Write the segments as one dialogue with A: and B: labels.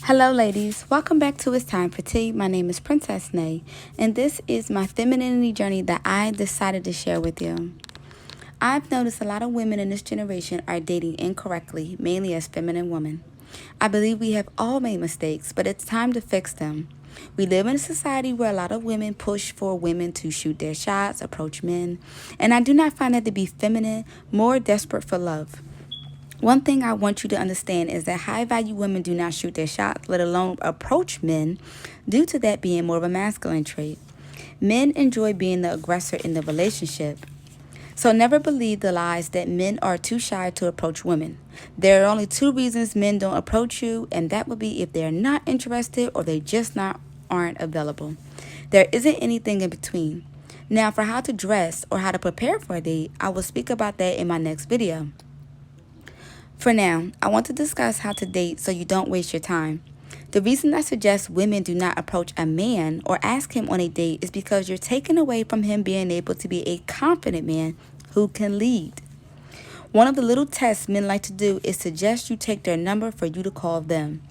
A: Hello ladies, welcome back to It's Time for Tea. My name is Princess Nay, and this is my femininity journey that I decided to share with you. I've noticed a lot of women in this generation are dating incorrectly, mainly as feminine women. I believe we have all made mistakes, but it's time to fix them. We live in a society where a lot of women push for women to shoot their shots, approach men, and I do not find that to be feminine, more desperate for love. One thing I want you to understand is that high value women do not shoot their shots, let alone approach men, due to that being more of a masculine trait. Men enjoy being the aggressor in the relationship. So never believe the lies that men are too shy to approach women. There are only two reasons men don't approach you, and that would be if they're not interested or they just not aren't available. There isn't anything in between. Now, for how to dress or how to prepare for a date, I will speak about that in my next video. For now, I want to discuss how to date so you don't waste your time. The reason I suggest women do not approach a man or ask him on a date is because you're taken away from him being able to be a confident man who can lead. One of the little tests men like to do is suggest you take their number for you to call them.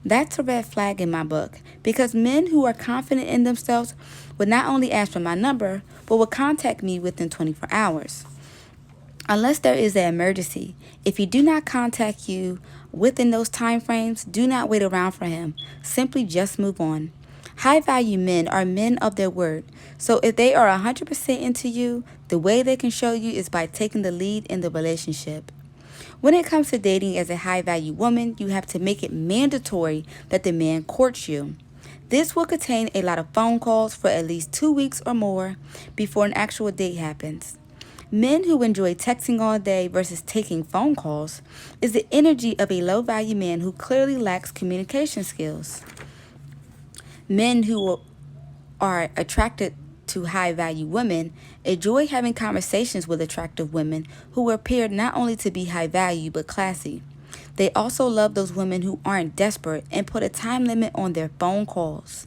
A: That's a red flag in my book because men who are confident in themselves would not only ask for my number, but will contact me within 24 hours. Unless there is an emergency, if he do not contact you within those time frames, do not wait around for him. Simply just move on. High value men are men of their word. So if they are 100% into you, the way they can show you is by taking the lead in the relationship. When it comes to dating as a high value woman, you have to make it mandatory that the man courts you. This will contain a lot of phone calls for at least 2 weeks or more before an actual date happens. Men who enjoy texting all day versus taking phone calls is the energy of a low-value man who clearly lacks communication skills. Men who are attracted to high-value women enjoy having conversations with attractive women who appear not only to be high-value but classy. They also love those women who aren't desperate and put a time limit on their phone calls.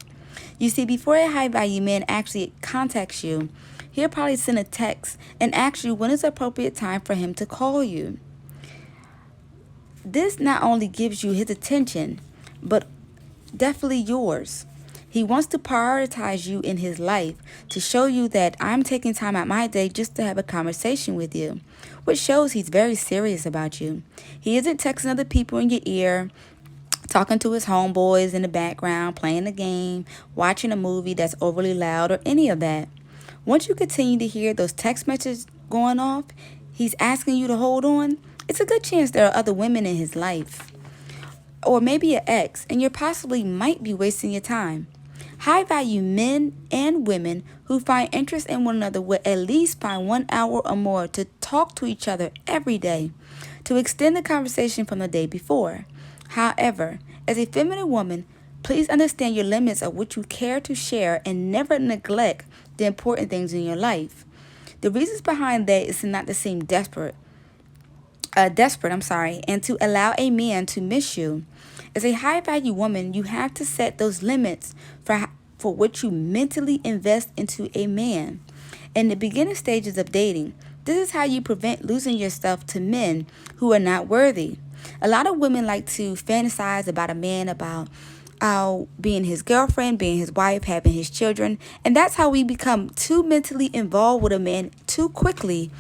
A: You see, before a high-value man actually contacts you, he'll probably send a text and ask you when is the appropriate time for him to call you. This not only gives you his attention, but definitely yours. He wants to prioritize you in his life to show you that I'm taking time out my day just to have a conversation with you, which shows he's very serious about you. He isn't texting other people in your ear, talking to his homeboys in the background, playing a game, watching a movie that's overly loud, or any of that. Once you continue to hear those text messages going off, he's asking you to hold on. It's a good chance there are other women in his life. Or maybe an ex, and you possibly might be wasting your time. High-value men and women who find interest in one another will at least find 1 hour or more to talk to each other every day, to extend the conversation from the day before. However, as a feminine woman, please understand your limits of what you care to share and never neglect the important things in your life. The reasons behind that is not to seem desperate, and to allow a man to miss you. As a high-value woman, you have to set those limits for what you mentally invest into a man. In the beginning stages of dating, this is how you prevent losing yourself to men who are not worthy. A lot of women like to fantasize about a man, about being his girlfriend, being his wife, having his children. And that's how we become too mentally involved with a man too quickly.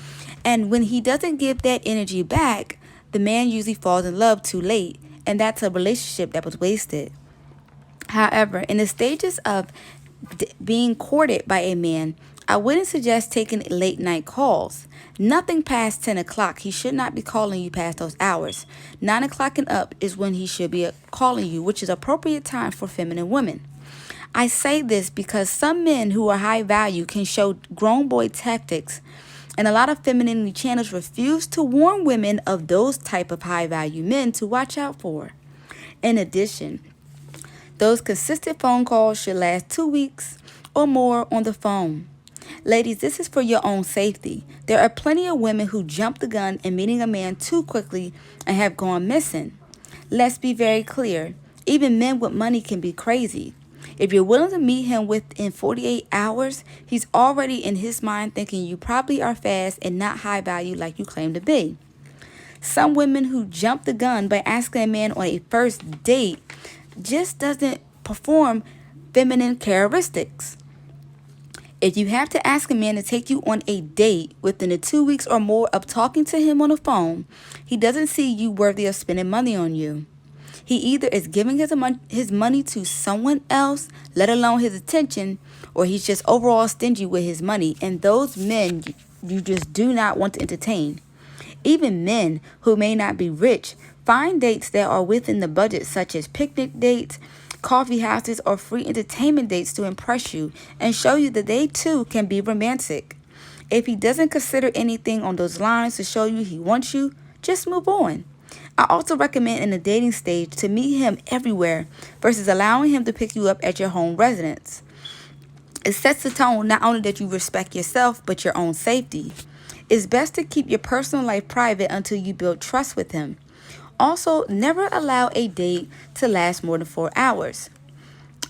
A: And when he doesn't give that energy back, the man usually falls in love too late. And that's a relationship that was wasted. However, in the stages of being courted by a man, I wouldn't suggest taking late night calls. Nothing past 10 o'clock. He should not be calling you past those hours. 9 o'clock and up is when he should be calling you, which is appropriate time for feminine women. I say this because some men who are high value can show grown boy tactics, and a lot of femininity channels refuse to warn women of those type of high value men to watch out for. In addition, those consistent phone calls should last 2 weeks or more on the phone. Ladies, this is for your own safety. There are plenty of women who jump the gun in meeting a man too quickly and have gone missing. Let's be very clear. Even men with money can be crazy. If you're willing to meet him within 48 hours, he's already in his mind thinking you probably are fast and not high value like you claim to be. Some women who jump the gun by asking a man on a first date just doesn't perform feminine characteristics. If you have to ask a man to take you on a date within the 2 weeks or more of talking to him on the phone, he doesn't see you worthy of spending money on you. He either is giving his money to someone else, let alone his attention, or he's just overall stingy with his money. And those men you just do not want to entertain. Even men who may not be rich find dates that are within the budget, such as picnic dates, coffee houses, or free entertainment dates to impress you and show you that they too can be romantic. If he doesn't consider anything on those lines to show you he wants you, just move on. I also recommend in the dating stage to meet him everywhere versus allowing him to pick you up at your home residence. It sets the tone not only that you respect yourself, but your own safety. It's best to keep your personal life private until you build trust with him. Also, never allow a date to last more than 4 hours.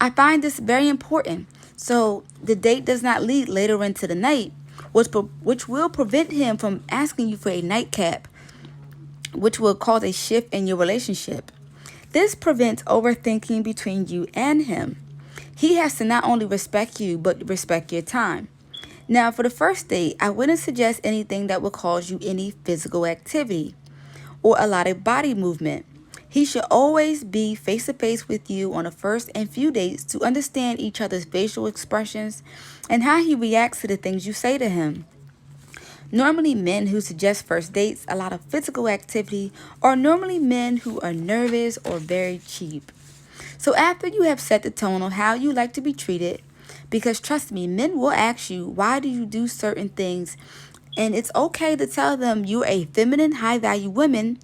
A: I find this very important, so the date does not lead later into the night, which will prevent him from asking you for a nightcap, which will cause a shift in your relationship. This prevents overthinking between you and him. He has to not only respect you, but respect your time. Now, for the first date, I wouldn't suggest anything that would cause you any physical activity or a lot of body movement. He should always be face-to-face with you on the first and few dates to understand each other's facial expressions and how he reacts to the things you say to him. Normally, men who suggest first dates a lot of physical activity are normally men who are nervous or very cheap. So after you have set the tone on how you like to be treated, because trust me, men will ask you, why do you do certain things? And it's okay to tell them you're a feminine, high-value woman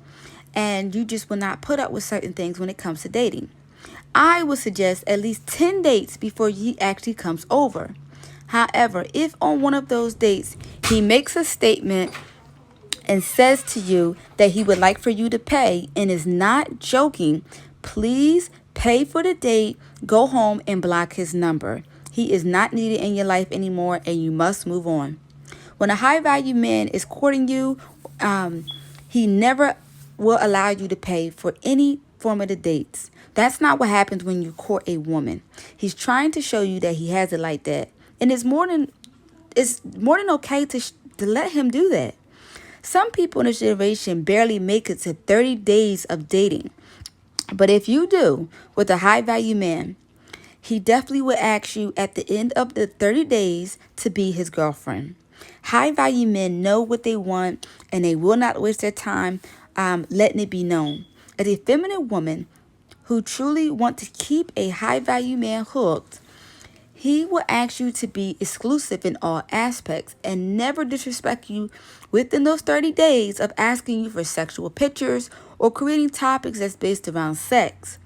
A: and you just will not put up with certain things when it comes to dating. I would suggest at least 10 dates before he actually comes over. However, if on one of those dates he makes a statement and says to you that he would like for you to pay and is not joking, please pay for the date, go home, and block his number. He is not needed in your life anymore, and you must move on. When a high-value man is courting you, he never will allow you to pay for any form of the dates. That's not what happens when you court a woman. He's trying to show you that he has it like that. And it's more than okay to let him do that. Some people in this generation barely make it to 30 days of dating. But if you do with a high-value man, he definitely will ask you at the end of the 30 days to be his girlfriend. High-value men know what they want, and they will not waste their time letting it be known. As a feminine woman who truly wants to keep a high-value man hooked, he will ask you to be exclusive in all aspects and never disrespect you within those 30 days of asking you for sexual pictures or creating topics that's based around sex.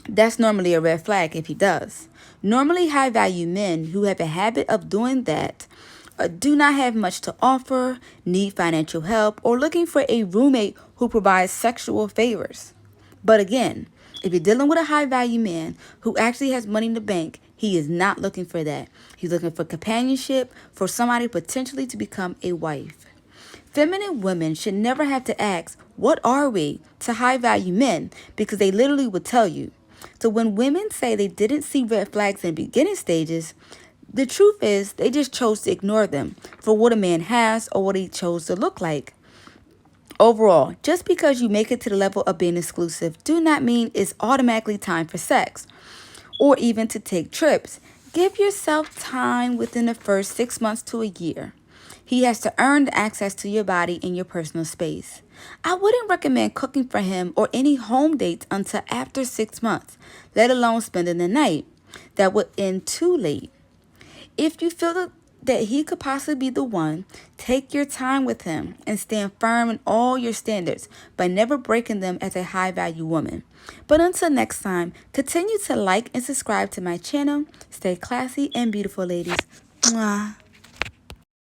A: That's normally a red flag if he does. Normally, high-value men who have a habit of doing that do not have much to offer, need financial help, or looking for a roommate who provides sexual favors. But again, if you're dealing with a high-value man who actually has money in the bank, he is not looking for that. He's looking for companionship, for somebody potentially to become a wife. Feminine women should never have to ask, what are we, to high-value men, because they literally would tell you. So when women say they didn't see red flags in the beginning stages, the truth is they just chose to ignore them for what a man has or what he chose to look like. Overall, just because you make it to the level of being exclusive do not mean it's automatically time for sex or even to take trips. Give yourself time within the first 6 months to a year. He has to earn the access to your body and your personal space. I wouldn't recommend cooking for him or any home dates until after 6 months, let alone spending the night. That would end too late. If you feel that he could possibly be the one, take your time with him and stand firm in all your standards by never breaking them as a high-value woman. But until next time, continue to like and subscribe to my channel. Stay classy and beautiful, ladies. Mwah.